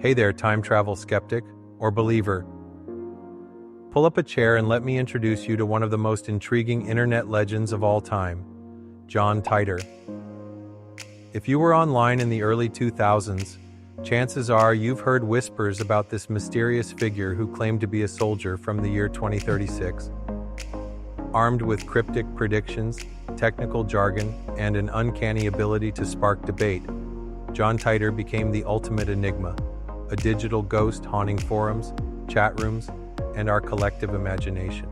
Hey there, time travel skeptic or believer. Pull up a chair and let me introduce you to one of the most intriguing internet legends of all time, John Titor. If you were online in the early 2000s, chances are you've heard whispers about this mysterious figure who claimed to be a soldier from the year 2036. Armed with cryptic predictions, technical jargon, and an uncanny ability to spark debate, John Titor became the ultimate enigma, a digital ghost haunting forums, chat rooms, and our collective imagination.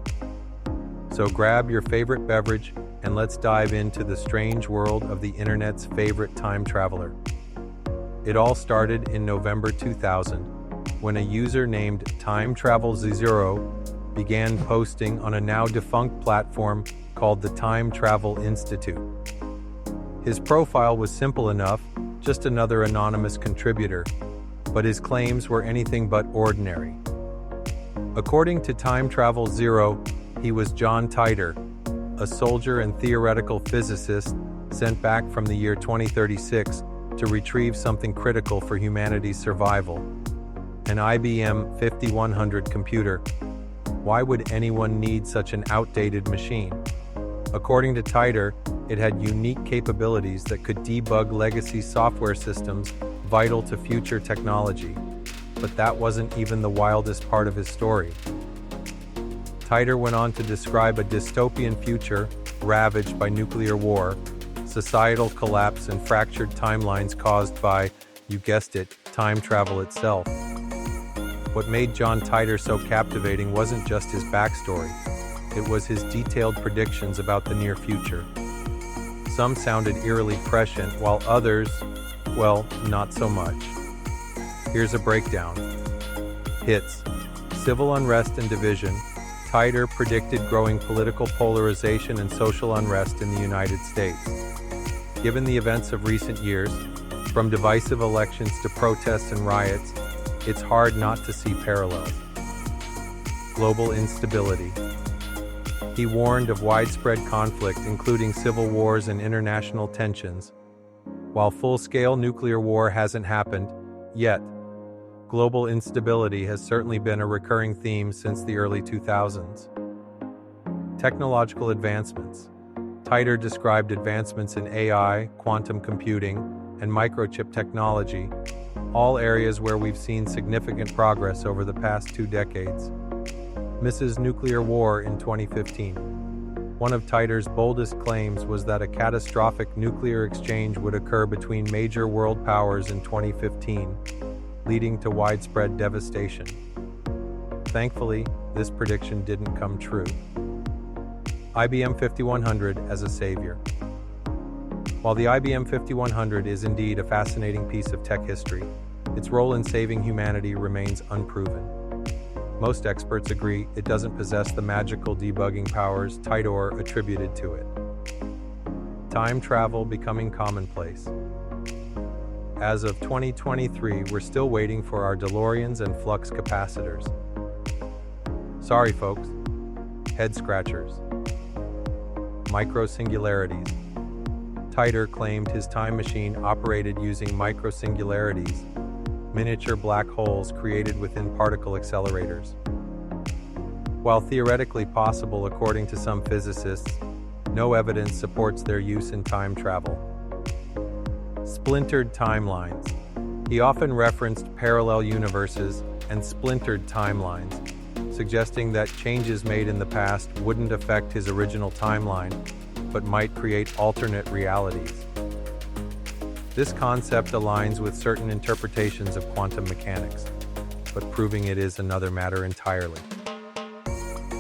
So grab your favorite beverage and let's dive into the strange world of the internet's favorite time traveler. It all started in November 2000, when a user named Time Travel Zero began posting on a now defunct platform called the Time Travel Institute. His profile was simple enough, just another anonymous contributor, but his claims were anything but ordinary. According to Time Travel Zero, he was John Titor, a soldier and theoretical physicist sent back from the year 2036 to retrieve something critical for humanity's survival, an IBM 5100 computer. Why would anyone need such an outdated machine? According to Titor, it had unique capabilities that could debug legacy software systems vital to future technology. But that wasn't even the wildest part of his story. Titor went on to describe a dystopian future ravaged by nuclear war, societal collapse, and fractured timelines caused by, you guessed it, time travel itself. What made John Titor so captivating wasn't just his backstory, it was his detailed predictions about the near future. Some sounded eerily prescient, while others, well, not so much. Here's a breakdown. Hits: civil unrest and division. Titor predicted growing political polarization and social unrest in the United States. Given the events of recent years, from divisive elections to protests and riots, it's hard not to see parallels. Global instability. He warned of widespread conflict, including civil wars and international tensions. While full-scale nuclear war hasn't happened yet, global instability has certainly been a recurring theme since the early 2000s. Technological advancements. Titor described advancements in AI, quantum computing, and microchip technology, all areas where we've seen significant progress over the past 2 decades. Mrs. Nuclear War in 2015. One of Titor's boldest claims was that a catastrophic nuclear exchange would occur between major world powers in 2015, leading to widespread devastation. Thankfully, this prediction didn't come true. IBM 5100 as a savior. While the IBM 5100 is indeed a fascinating piece of tech history, its role in saving humanity remains unproven. Most experts agree it doesn't possess the magical debugging powers Titor attributed to it. Time travel becoming commonplace. As of 2023, we're still waiting for our DeLoreans and flux capacitors. Sorry folks, head scratchers. Microsingularities. Titor claimed his time machine operated using microsingularities, miniature black holes created within particle accelerators. While theoretically possible according to some physicists, no evidence supports their use in time travel. Splintered timelines. He often referenced parallel universes and splintered timelines, suggesting that changes made in the past wouldn't affect his original timeline, but might create alternate realities. This concept aligns with certain interpretations of quantum mechanics, but proving it is another matter entirely.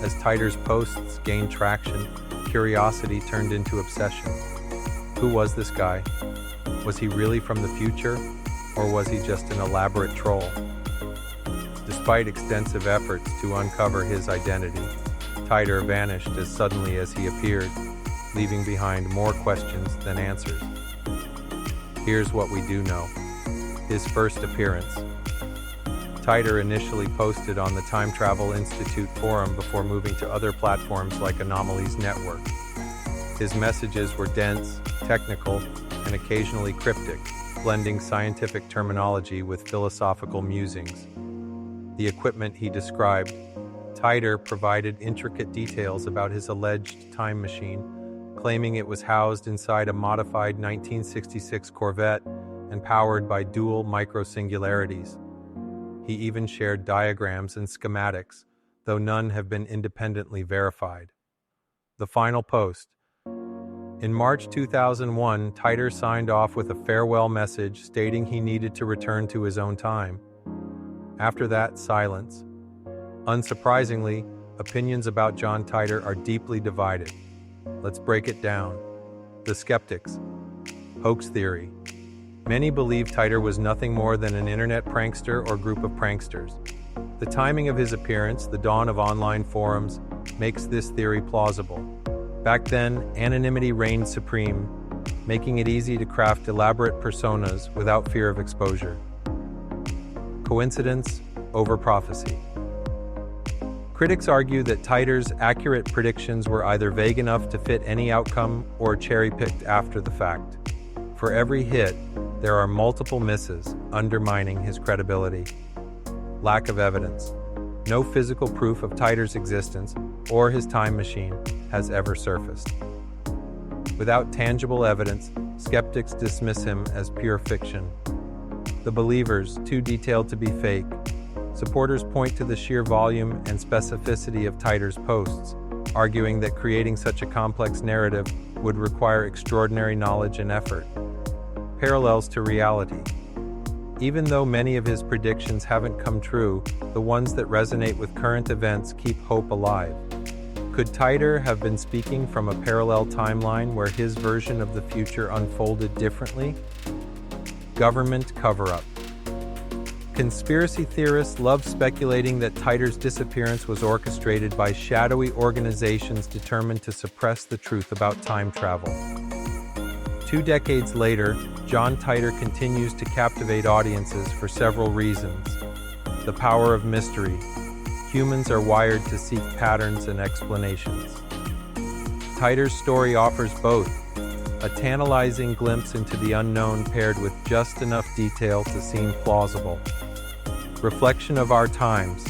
As Titor's posts gained traction, curiosity turned into obsession. Who was this guy? Was he really from the future, or was he just an elaborate troll? Despite extensive efforts to uncover his identity, Titor vanished as suddenly as he appeared, leaving behind more questions than answers. Here's what we do know. His first appearance. Titor initially posted on the Time Travel Institute forum before moving to other platforms like Anomalies Network. His messages were dense, technical, and occasionally cryptic, blending scientific terminology with philosophical musings. The equipment he described, Titor provided intricate details about his alleged time machine, claiming it was housed inside a modified 1966 Corvette and powered by dual microsingularities. He even shared diagrams and schematics, though none have been independently verified. The final post. In March 2001, Titor signed off with a farewell message stating he needed to return to his own time. After that, silence. Unsurprisingly, opinions about John Titor are deeply divided. Let's break it down. The skeptics. Hoax theory. Many believe Titor was nothing more than an internet prankster or group of pranksters. The timing of his appearance, the dawn of online forums, makes this theory plausible. Back then, anonymity reigned supreme, making it easy to craft elaborate personas without fear of exposure. Coincidence over prophecy. Critics argue that Titor's accurate predictions were either vague enough to fit any outcome or cherry-picked after the fact. For every hit, there are multiple misses, undermining his credibility. Lack of evidence. No physical proof of Titor's existence or his time machine has ever surfaced. Without tangible evidence, skeptics dismiss him as pure fiction. The believers, too detailed to be fake. Supporters point to the sheer volume and specificity of Titor's posts, arguing that creating such a complex narrative would require extraordinary knowledge and effort. Parallels to reality. Even though many of his predictions haven't come true, the ones that resonate with current events keep hope alive. Could Titor have been speaking from a parallel timeline where his version of the future unfolded differently? Government cover-up. Conspiracy theorists love speculating that Titor's disappearance was orchestrated by shadowy organizations determined to suppress the truth about time travel. 2 decades later, John Titor continues to captivate audiences for several reasons. The power of mystery. Humans are wired to seek patterns and explanations. Titor's story offers both, a tantalizing glimpse into the unknown paired with just enough detail to seem plausible. Reflection of our times.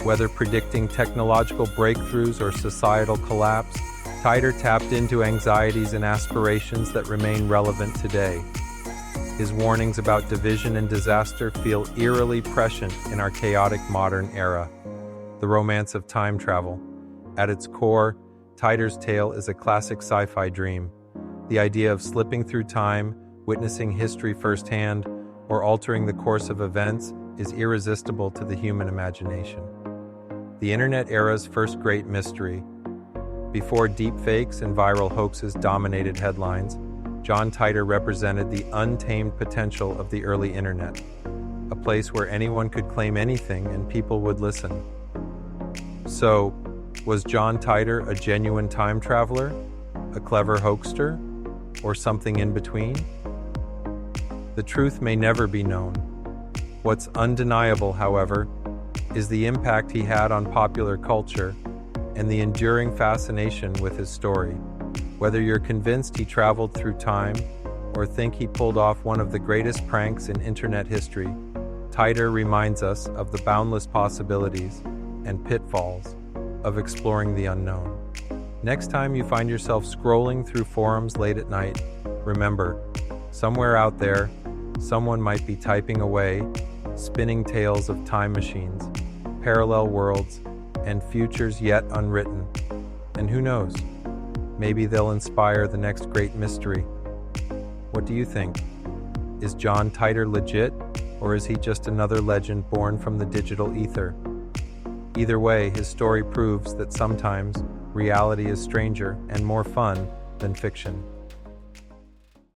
Whether predicting technological breakthroughs or societal collapse, Titor tapped into anxieties and aspirations that remain relevant today. His warnings about division and disaster feel eerily prescient in our chaotic modern era. The romance of time travel. At its core, Titor's tale is a classic sci-fi dream. The idea of slipping through time, witnessing history firsthand, or altering the course of events is irresistible to the human imagination. The internet era's first great mystery. Before deepfakes and viral hoaxes dominated headlines, John Titor represented the untamed potential of the early internet, a place where anyone could claim anything and people would listen. So, was John Titor a genuine time traveler, a clever hoaxer, or something in between? The truth may never be known. What's undeniable, however, is the impact he had on popular culture and the enduring fascination with his story. Whether you're convinced he traveled through time or think he pulled off one of the greatest pranks in internet history, Titor reminds us of the boundless possibilities and pitfalls of exploring the unknown. Next time you find yourself scrolling through forums late at night, remember, somewhere out there, someone might be typing away, spinning tales of time machines, parallel worlds, and futures yet unwritten. And who knows, maybe they'll inspire the next great mystery. What do you think? Is John Titor legit, or is he just another legend born from the digital ether? Either way, his story proves that sometimes reality is stranger and more fun than fiction.